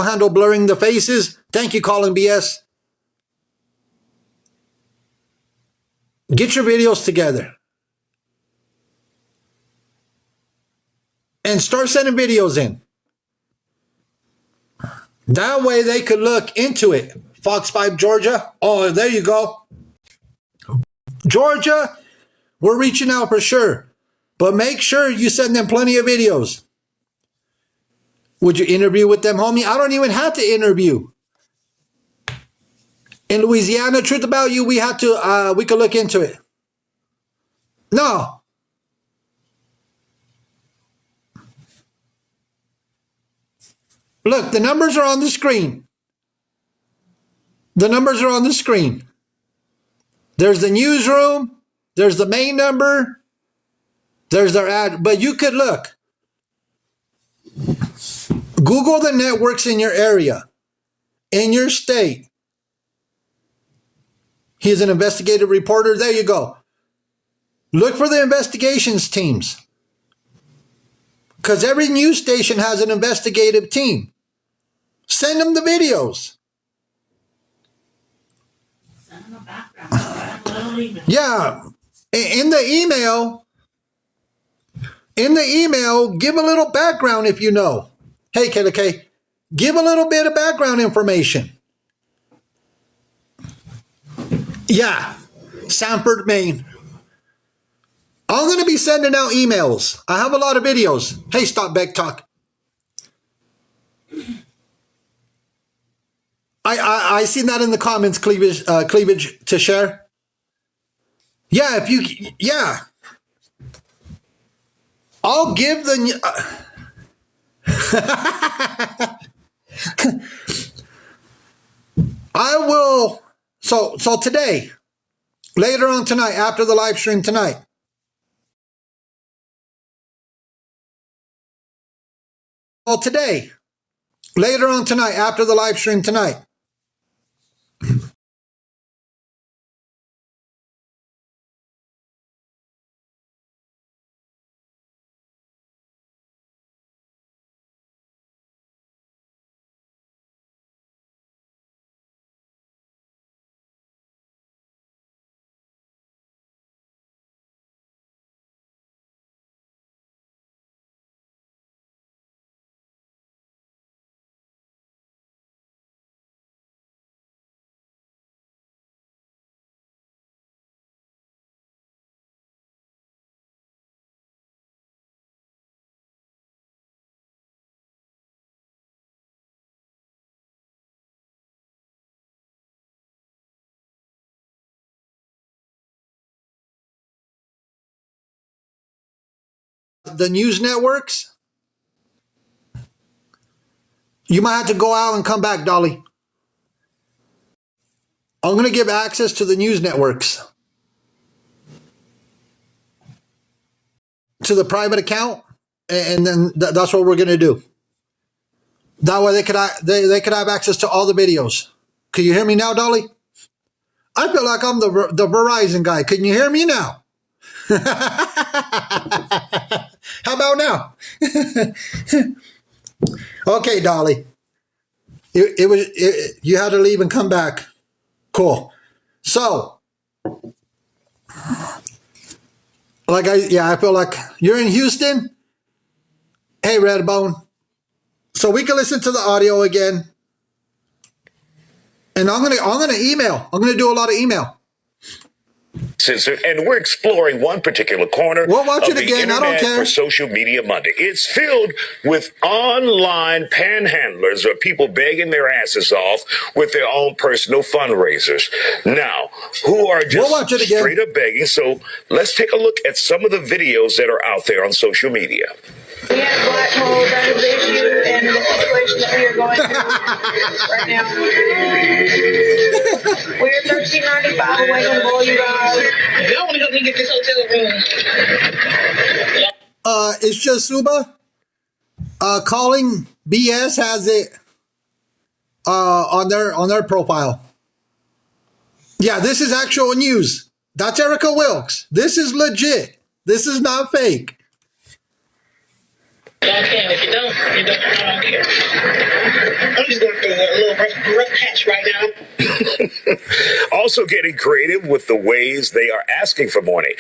handle blurring the faces. Thank you, Colin BS. Get your videos together. And start sending videos in. That way they could look into it. Fox 5 Georgia. Oh, there you go. Georgia, we're reaching out for sure. But make sure you send them plenty of videos. Would you interview with them, homie? I don't even have to interview. In Louisiana, truth about you, we could look into it. No. Look, the numbers are on the screen. The numbers are on the screen. There's the newsroom. There's the main number. There's their ad. But you could look. Google the networks in your area, in your state. He's an investigative reporter. There you go. Look for the investigations teams. Because every news station has an investigative team. Send them the videos. Send them a background. Yeah. In the email, give a little background if you know. Hey, KLK, give a little bit of background information. Yeah. Sanford, Maine. I'm going to be sending out emails. I have a lot of videos. Hey, stop back talk. I seen that in the comments, cleavage to share. Yeah, yeah. I'll give the, I will, so today, later on tonight, after the live stream tonight, today, later on tonight, after the live stream tonight. The news networks, you might have to go out and come back, Dolly. I'm going to give access to the news networks. To the private account, and then that's what we're going to do. That way they could have access to all the videos. Can you hear me now, Dolly? I feel like I'm the Verizon guy. Can you hear me now? How about now? Okay, Dolly. You had to leave and come back. Cool. So, I feel like you're in Houston. Hey, Redbone. So we can listen to the audio again. And I'm gonna email. I'm gonna do a lot of email. And we're exploring one particular corner we'll watch of it again. the I don't internet care. for Social Media Monday. It's filled with online panhandlers or people begging their asses off with their own personal fundraisers. Now, who are just straight up begging. So let's take a look at some of the videos that are out there on social media. We have black mold, that is the issue and the situation that we are going through right now. We're $13.95 away from Boyle Drive. Y'all want to help me get this hotel room? It's just Suba. Calling BS has it on their profile. Yeah, this is actual news. That's Erica Wilkes. This is legit. This is not fake. Y'all can if You don't. I don't care. I'm just going through a little rough patch right now. Also getting creative with the ways they are asking for money.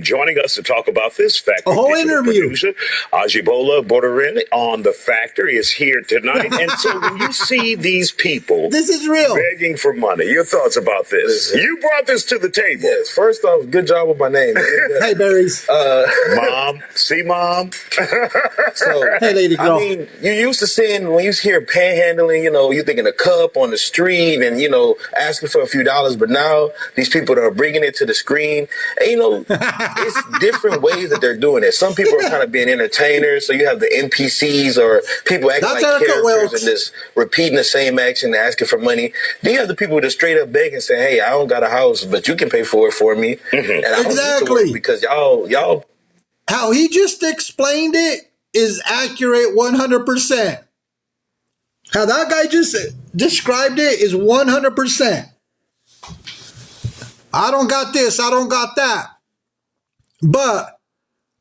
Joining us to talk about this, Factor A whole Digital interview. Producer Ajibola Bodarin on The Factor is here tonight. And so when you see these people This is real. begging for money, your thoughts about this? You brought this to the table. Yes, first off, good job with my name. Hey, berries. Mom. See, Mom? So, Hey, lady girl. I mean, you used to seeing, when you hear panhandling, you thinking a cup on the street and, asking for a few dollars. But now these people that are bringing it to the screen, and, it's different ways that they're doing it. Some people are kind of being entertainers. So you have the NPCs or people acting That's like Erica characters Wilkes. and just repeating the same action, asking for money. Then you have the people that straight up beg and say, hey, I don't got a house, but you can pay for it for me. And I don't need to Exactly. work because y'all. How he just explained it is accurate 100%. How that guy just described it is 100%. I don't got this, I don't got that. But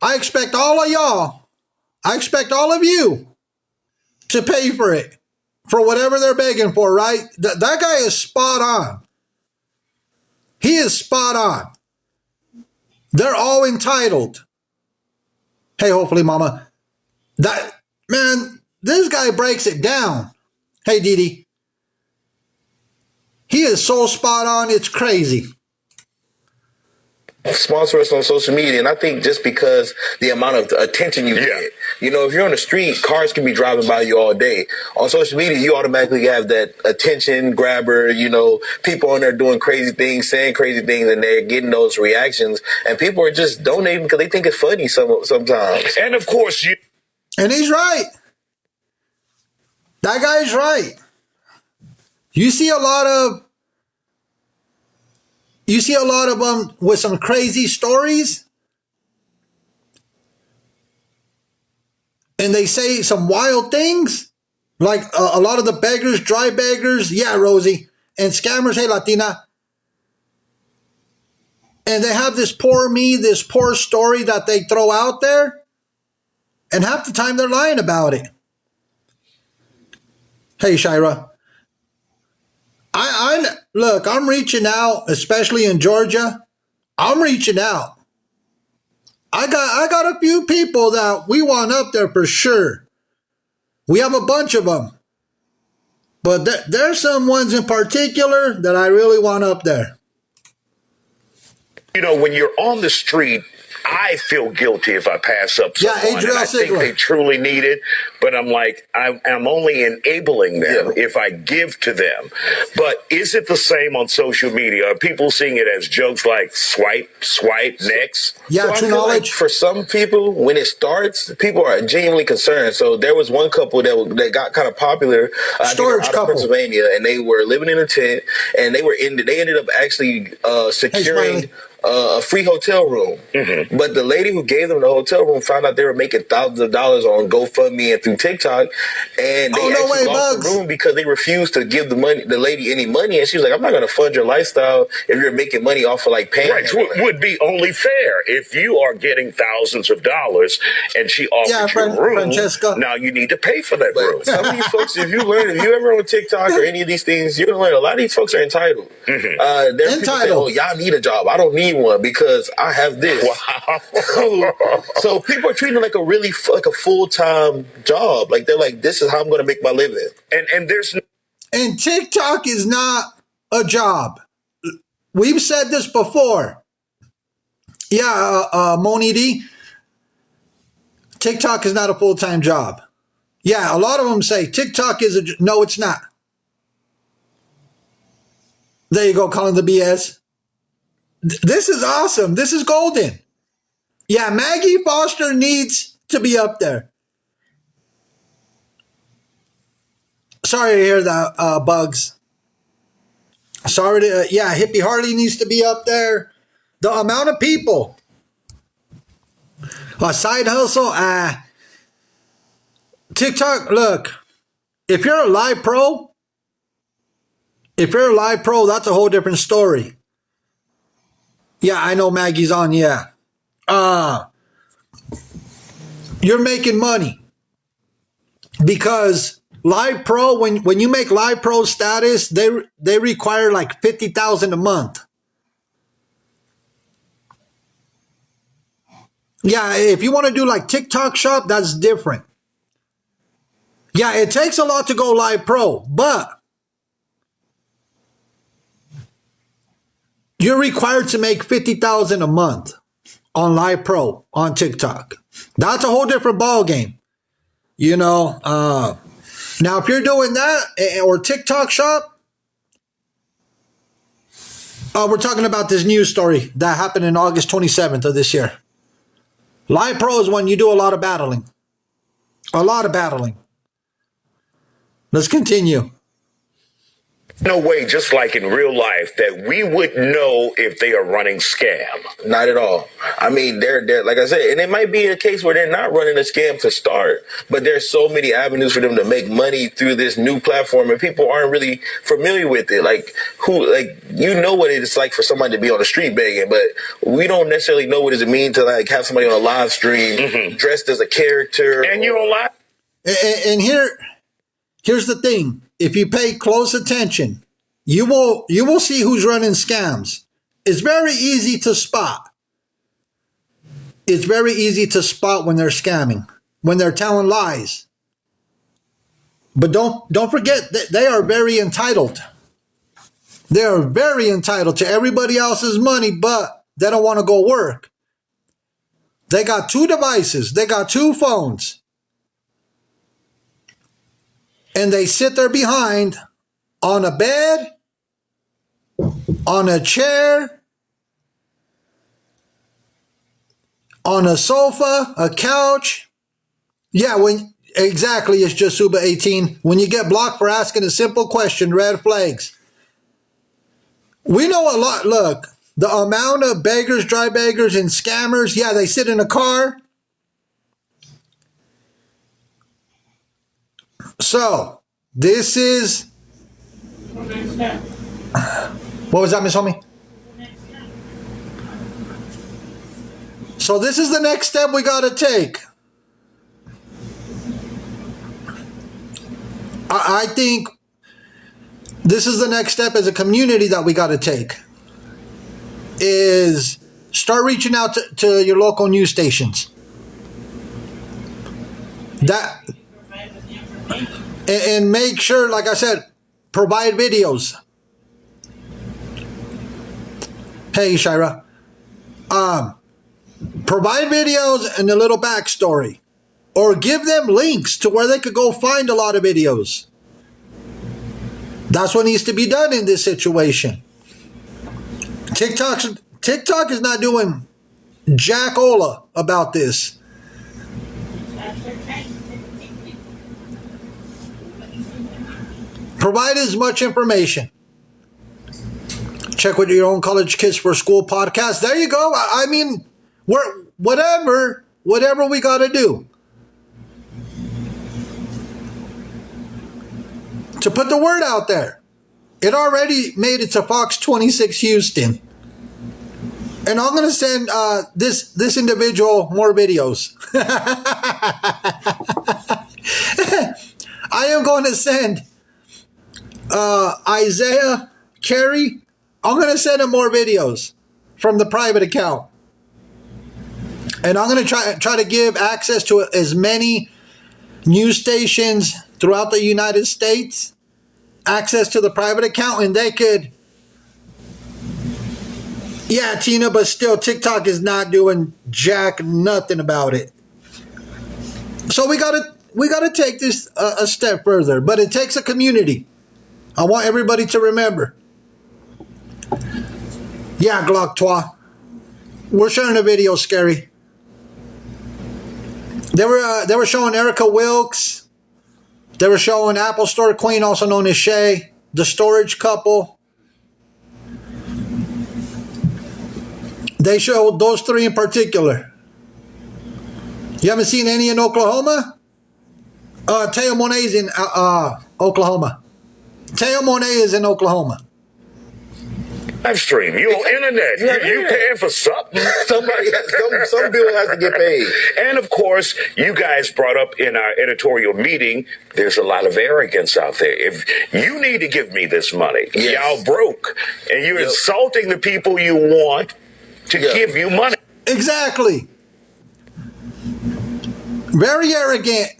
I expect all of y'all, I expect all of you to pay for it, for whatever they're begging for, right? That guy is spot on. He is spot on. They're all entitled. Hey, hopefully, mama. This guy breaks it down. Hey, Didi. He is so spot on, it's crazy. Sponsor us on social media, and I think just because the amount of attention you get, if you're on the street, cars can be driving by you all day. On social media, you automatically have that attention grabber, people on there doing crazy things, saying crazy things, and they're getting those reactions, and people are just donating because they think it's funny sometimes. And of course, And he's right. That guy's right. You see a lot of them with some crazy stories, and they say some wild things, like a lot of the beggars, dry beggars, yeah, Rosie, and scammers, hey, Latina, and they have this poor story that they throw out there, and half the time they're lying about it. Hey, Shira. Look, I'm reaching out, especially in Georgia. I'm reaching out. I got a few people that we want up there for sure. We have a bunch of them. But there's some ones in particular that I really want up there. when you're on the street, I feel guilty if I pass up someone and I think they truly need it, but I'm like, I'm only enabling them if I give to them. But is it the same on social media? Are people seeing it as jokes like swipe, next? Yeah, So true knowledge. for some people, when it starts, people are genuinely concerned. So there was one couple that got kind of popular. Storage out couple. of Pennsylvania, and they were living in a tent, and they ended up actually securing a free hotel room. Mm-hmm. But the lady who gave them the hotel room found out they were making thousands of dollars on GoFundMe and through TikTok, and they lost the room because they refused to give the lady any money. And she was like, "I'm not going to fund your lifestyle if you're making money off of like paying." Right, would be only fair if you are getting thousands of dollars and she offers you a room. Francesca. Now you need to pay for that room. Some of these folks, if you ever on TikTok or any of these things, you're gonna learn a lot of these folks are entitled. Mm-hmm. There's people say, "Oh, y'all need a job. I don't need one because I have this." Wow. So people are treating it like a full-time job. Like they're like, "This is how I'm going to make my living." And TikTok is not a job. We've said this before. Yeah, Moni D. TikTok is not a full-time job. Yeah, a lot of them say TikTok is no, it's not. There you go, calling the BS. This is awesome. This is golden. Yeah, Maggie Foster needs to be up there. Sorry to hear that, Bugs. Sorry to, Hippie Harley needs to be up there. The amount of people. A side hustle, TikTok, look, if you're a live pro, that's a whole different story. Yeah, I know Maggie's on, yeah. You're making money. because Live Pro, when you make Live Pro status, they require like $50,000 a month. Yeah, if you want to do like TikTok Shop, that's different. Yeah, it takes a lot to go Live Pro, but you're required to make $50,000 a month on Live Pro on TikTok. That's a whole different ball game. You know, now if you're doing that or TikTok Shop, we're talking about this news story that happened in August 27th of this year. Live Pro is when you do a lot of battling. A lot of battling. Let's continue. No way, just like in real life, that we would know if they are running scam. Not at all. I mean, they're like I said, and it might be a case where they're not running a scam to start, but there's so many avenues for them to make money through this new platform, and people aren't really familiar with it. Like you know what it's like for somebody to be on the street begging, but we don't necessarily know what does it mean to like have somebody on a live stream dressed as a character. And you don't lie. And here's the thing. If you pay close attention, you will see who's running scams. It's very easy to spot. It's very easy to spot when they're scamming, when they're telling lies. But don't forget that they are very entitled. They are very entitled to everybody else's money, but they don't want to go work. They got 2 devices. They got 2 phones. And they sit there behind on a bed, on a chair, on a sofa, a couch. Yeah, exactly, it's just Suba 18. When you get blocked for asking a simple question, red flags. We know a lot. Look, the amount of beggars, dry beggars, and scammers, yeah, they sit in a car. So, this is... What was that, Miss Homie? So, this is the next step we got to take. I think this is the next step as a community that we got to take. Is start reaching out to your local news stations. And make sure, like I said, provide videos. Hey, Shira. Provide videos and a little backstory. Or give them links to where they could go find a lot of videos. That's what needs to be done in this situation. TikTok is not doing jack-ola about this. Provide as much information. Check with your own College Kids for School podcast. There you go. I mean, whatever we got to do to put the word out there. It already made it to Fox 26 Houston. And I'm going to send this individual more videos. I am going to send Isaiah Carey. I'm going to send him more videos from the private account. And I'm going to try to give access to as many news stations throughout the United States, access to the private account, and they could... Yeah, Tina, but still, TikTok is not doing jack nothing about it. So we gotta take this a step further, but it takes a community. I want everybody to remember. Yeah, Glock Toi. We're sharing a video, Scary. They were showing Erica Wilkes. They were showing Apple Store Queen, also known as Shay, the storage couple. They showed those 3 in particular. You haven't seen any in Oklahoma? Teo Monet is in Oklahoma. Teo Monet is in Oklahoma. live stream. You on internet. You paying for something. Somebody, some bill has to get paid. And of course, you guys brought up in our editorial meeting, there's a lot of arrogance out there. If you need to give me this money, y'all broke, and you're insulting the people you want to give you money. Exactly. Very arrogant.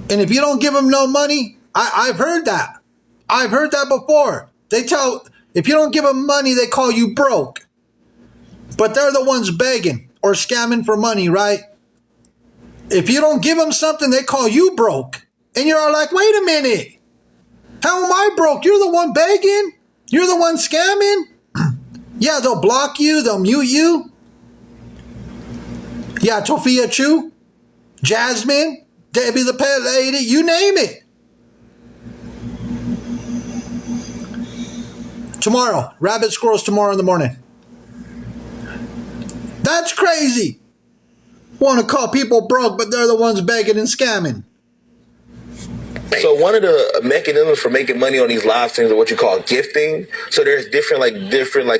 And if you don't give them no money, I've heard that. I've heard that before. If you don't give them money, they call you broke. But they're the ones begging or scamming for money, right? If you don't give them something, they call you broke. And you're all like, wait a minute. How am I broke? You're the one begging? You're the one scamming? Yeah, they'll block you. They'll mute you. Yeah, Sophia Chu, Jasmine, Debbie the Pet Lady, you name it. Tomorrow, rabbit squirrels tomorrow in the morning. That's crazy. Want to call people broke, but they're the ones begging and scamming. So one of the mechanisms for making money on these live streams are what you call gifting. So there's different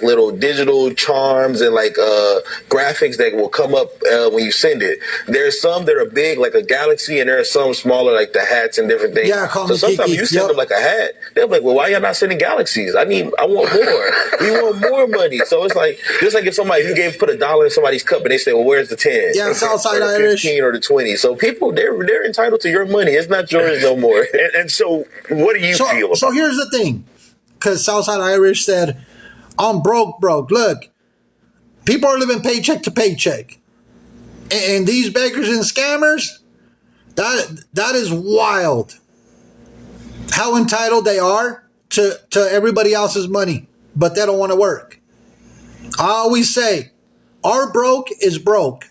little digital charms and graphics that will come up when you send it. There's some that are big like a galaxy, and there are some smaller like the hats and different things. Yeah, call so me sometimes Kiki. you send them like a hat. They're like, well, why y'all not sending galaxies? I want more. We want more money. So it's like just like if you put $1 in somebody's cup and they say, well, where's the 10? Yeah, Southside or the Irish. 15 or the 20. So people they're entitled to your money. It's not yours no more. And so, what do you feel about? So here's the thing, because Southside Irish said, "I'm broke. Look, people are living paycheck to paycheck, and these beggars and scammers, that is wild. How entitled they are to everybody else's money, but they don't want to work. I always say, our broke is broke,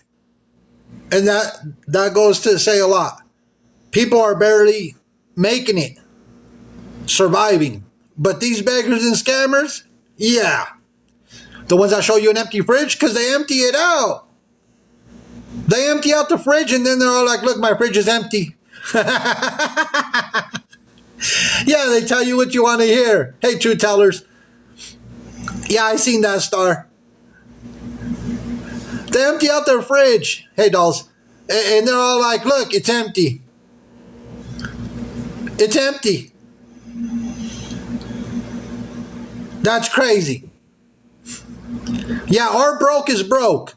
and that goes to say a lot. People are barely making it, surviving. But these beggars and scammers, yeah. The ones that show you an empty fridge, because they empty it out. They empty out the fridge, and then they're all like, look, my fridge is empty. Yeah, they tell you what you want to hear. Hey, truth tellers. Yeah, I seen that star. They empty out their fridge. Hey, dolls. And they're all like, look, it's empty. It's empty. That's crazy. Yeah, our broke is broke.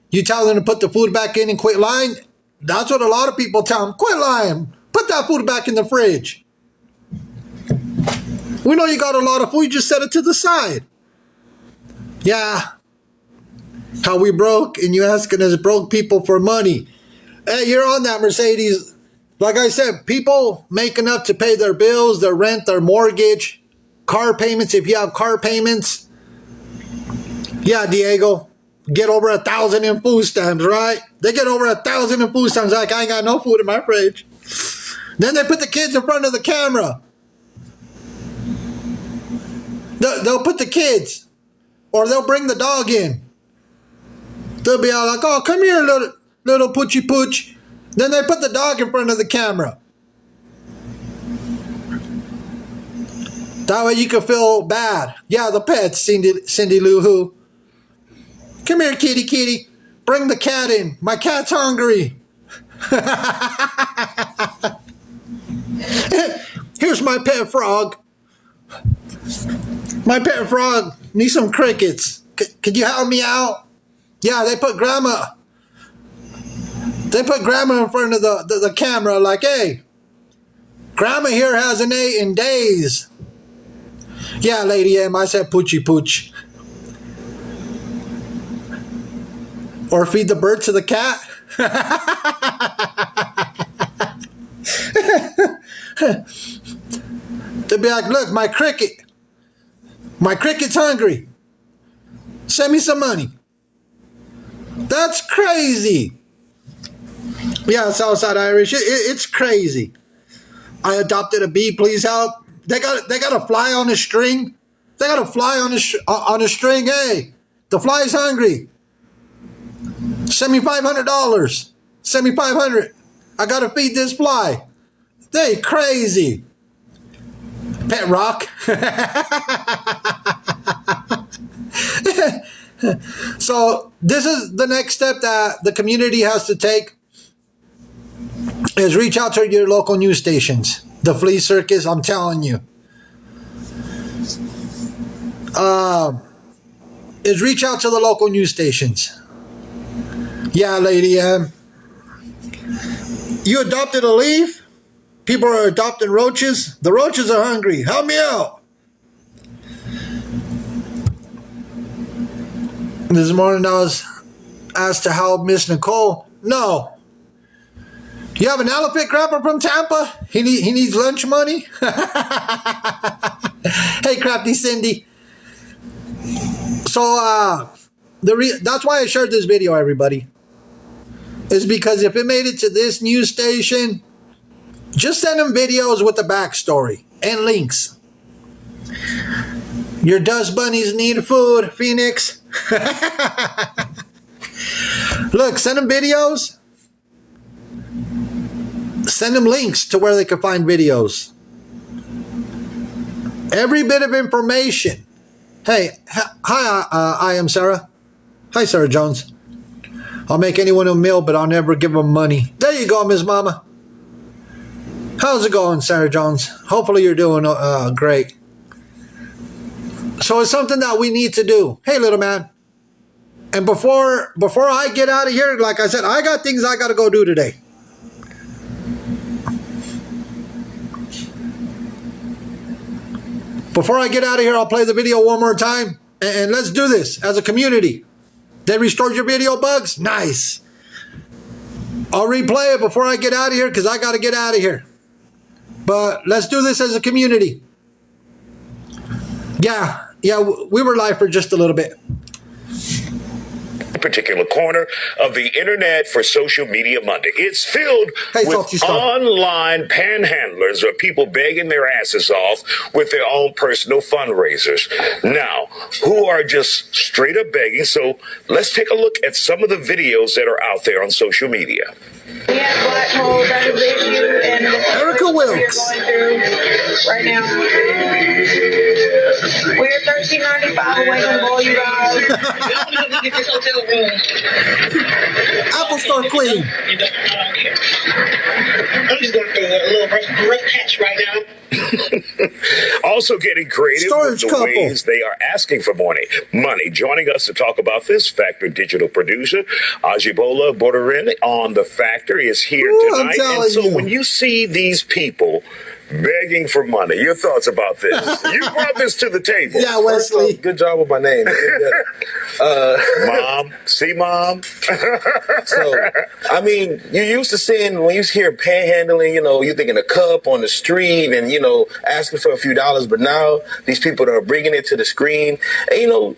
You tell them to put the food back in and quit lying. That's what a lot of people tell them. Quit lying. Put that food back in the fridge. We know you got a lot of food. You just set it to the side. Yeah. How we broke, and you asking us broke people for money. Hey, you're on that, Mercedes. Like I said, people make enough to pay their bills, their rent, their mortgage, car payments. If you have car payments. Yeah, Diego. Get over 1,000 in food stamps, right? They get over 1,000 in food stamps. Like, I ain't got no food in my fridge. Then they put the kids in front of the camera. They'll put the kids, or they'll bring the dog in. They'll be all like, oh, come here, little poochie pooch. Then they put the dog in front of the camera. That way you can feel bad. Yeah, the pets, Cindy Lou Who. Come here, kitty. Bring the cat in. My cat's hungry. Here's my pet frog. My pet frog needs some crickets. Could you help me out? Yeah, they put grandma in front of the camera like, hey, grandma here hasn't ate in days. Yeah, Lady M, I said poochie pooch. Or feed the bird to the cat. They'd be like, look, my cricket's hungry. Send me some money. That's crazy. Yeah, Southside Irish, it's crazy. I adopted a bee, please help. They got a fly on a string. They got a fly on a string. Hey, the fly's hungry. Send me $500. Send me $500. I gotta feed this fly. They crazy. Pet rock. So this is the next step that the community has to take, is reach out to your local news stations. The flea circus, I'm telling you. Is reach out to the local news stations. Yeah, Lady M. You adopted a leaf? People are adopting roaches? The roaches are hungry. Help me out. This morning I was asked to help Miss Nicole. No. You have an elephant grabber from Tampa? He needs lunch money? Hey, Crafty Cindy. So, that's why I shared this video, everybody. Is because if it made it to this news station, just send them videos with the backstory and links. Your dust bunnies need food, Phoenix. Look, send them videos. Send them links to where they can find videos. Every bit of information. Hey, hi, I am Sarah. Hi, Sarah Jones. I'll make anyone a meal, but I'll never give them money. There you go, Miss Mama. How's it going, Sarah Jones? Hopefully you're doing great. So it's something that we need to do. Hey, little man. And before I get out of here, like I said, I got things I got to go do today. Before I get out of here, I'll play the video one more time. And let's do this as a community. They restored your video bugs? Nice. I'll replay it before I get out of here because I got to get out of here. But let's do this as a community. Yeah, we were live for just a little bit. Particular corner of the internet for Social Media Monday. It's filled with online panhandlers or people begging their asses off with their own personal fundraisers. Now, who are just straight up begging. So let's take a look at some of the videos that are out there on social media. We have black hole, that is the issue, and Erica Wilkes. We're going through right now. We're $13.95 away from all you guys. Get this hotel room. Apple Store Queen. I don't care. I'm just going through a little rough patch right now. Also getting creative Storage with the couple. ways they are asking for money. Joining us to talk about this, Factor digital producer Ajibola Bodorin on The Factor is here tonight. And so when you see these people begging for money, your thoughts about this? You brought this to the table. Yeah, Wesley. Good job with my name. Mom. See, Mom? So, I mean, you used to seeing, when you hear panhandling, you thinking a cup on the street and, asking for a few dollars. But now these people that are bringing it to the screen, and,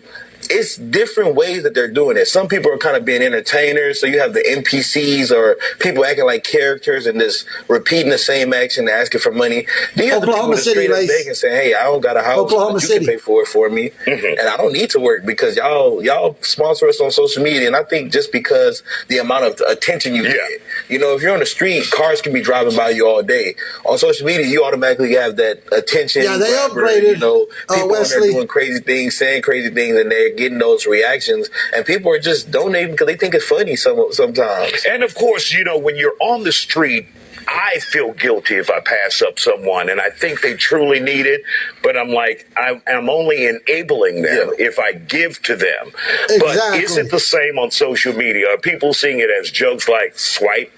it's different ways that they're doing it. Some people are kind of being entertainers. So you have the NPCs or people acting like characters and just repeating the same action, asking for money. Then you have the people that straight up beg and say, hey, I don't got a house, but you can pay for it for me. And I don't need to work because y'all sponsor us on social media. And I think just because the amount of attention you get, if you're on the street, cars can be driving by you all day. On social media, you automatically have that attention. Yeah, they upgraded. People are doing crazy things, saying crazy things, and they're getting those reactions, and people are just donating because they think it's funny sometimes. And of course, when you're on the street, I feel guilty if I pass up someone and I think they truly need it, but I'm like, I'm only enabling them if I give to them. Exactly. But is it the same on social media? Are people seeing it as jokes like swipe,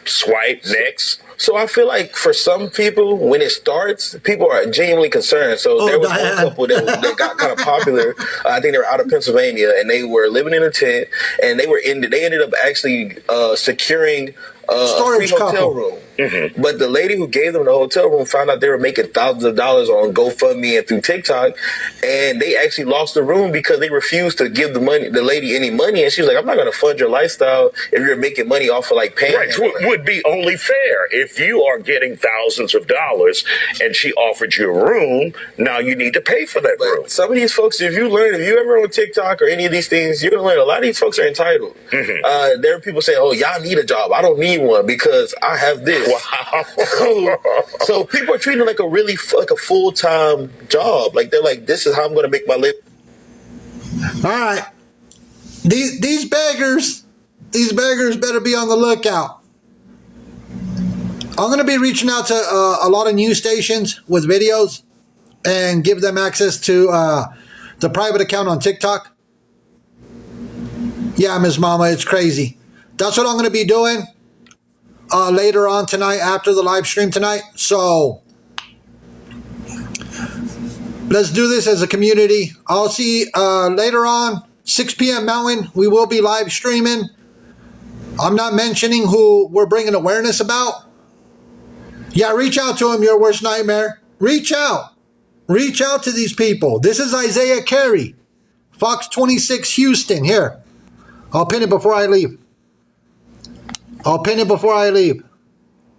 next? So I feel like for some people, when it starts, people are genuinely concerned. So there was one couple that got kind of popular. I think they were out of Pennsylvania, and they were living in a tent, and they ended up actually securing a free hotel room. But the lady who gave them the hotel room found out they were making thousands of dollars on GoFundMe and through TikTok, and they actually lost the room because they refused to give the lady any money. And she was like, I'm not going to fund your lifestyle if you're making money off of like paying. Right, would be only fair. If you are getting thousands of dollars and she offered you a room, now you need to pay for that room. Some of these folks, if you ever on TikTok or any of these things, you're going to learn a lot of these folks are entitled. There are people saying, oh, y'all need a job. I don't need one because I have this. Wow. So people are treating it like a full-time job. Like they're like, this is how I'm going to make my living. All right. These beggars better be on the lookout. I'm going to be reaching out to a lot of news stations with videos and give them access to the private account on TikTok. Yeah, Ms. Mama, it's crazy. That's what I'm going to be doing later on tonight after the live stream tonight. So let's do this as a community. I'll see later on, 6 p.m. Mountain. We will be live streaming. I'm not mentioning who we're bringing awareness about. Yeah, reach out to him, your worst nightmare. Reach out. Reach out to these people. This is Isaiah Carey, Fox 26 Houston. Here, I'll pin it before I leave.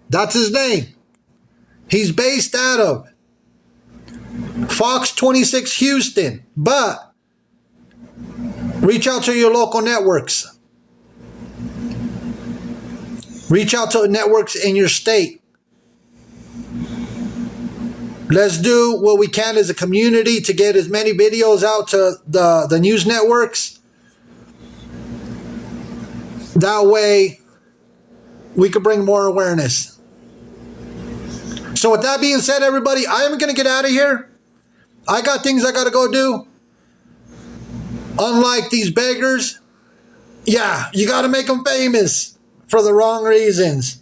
That's his name. He's based out of Fox 26 Houston. But reach out to your local networks. Reach out to networks in your state. Let's do what we can as a community to get as many videos out to the news networks. That way, we could bring more awareness. So with that being said, everybody, I am going to get out of here. I got things I got to go do. Unlike these beggars, yeah, you got to make them famous for the wrong reasons.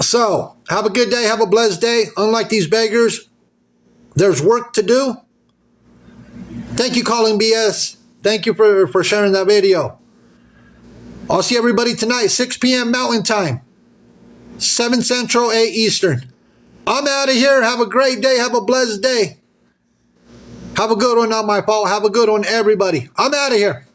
So, have a good day. Have a blessed day. Unlike these beggars, there's work to do. Thank you, Calling BS. Thank you for sharing that video. I'll see everybody tonight, 6 p.m. Mountain Time, 7 Central, 8 Eastern. I'm out of here. Have a great day. Have a blessed day. Have a good one, not my fault. Have a good one, everybody. I'm out of here.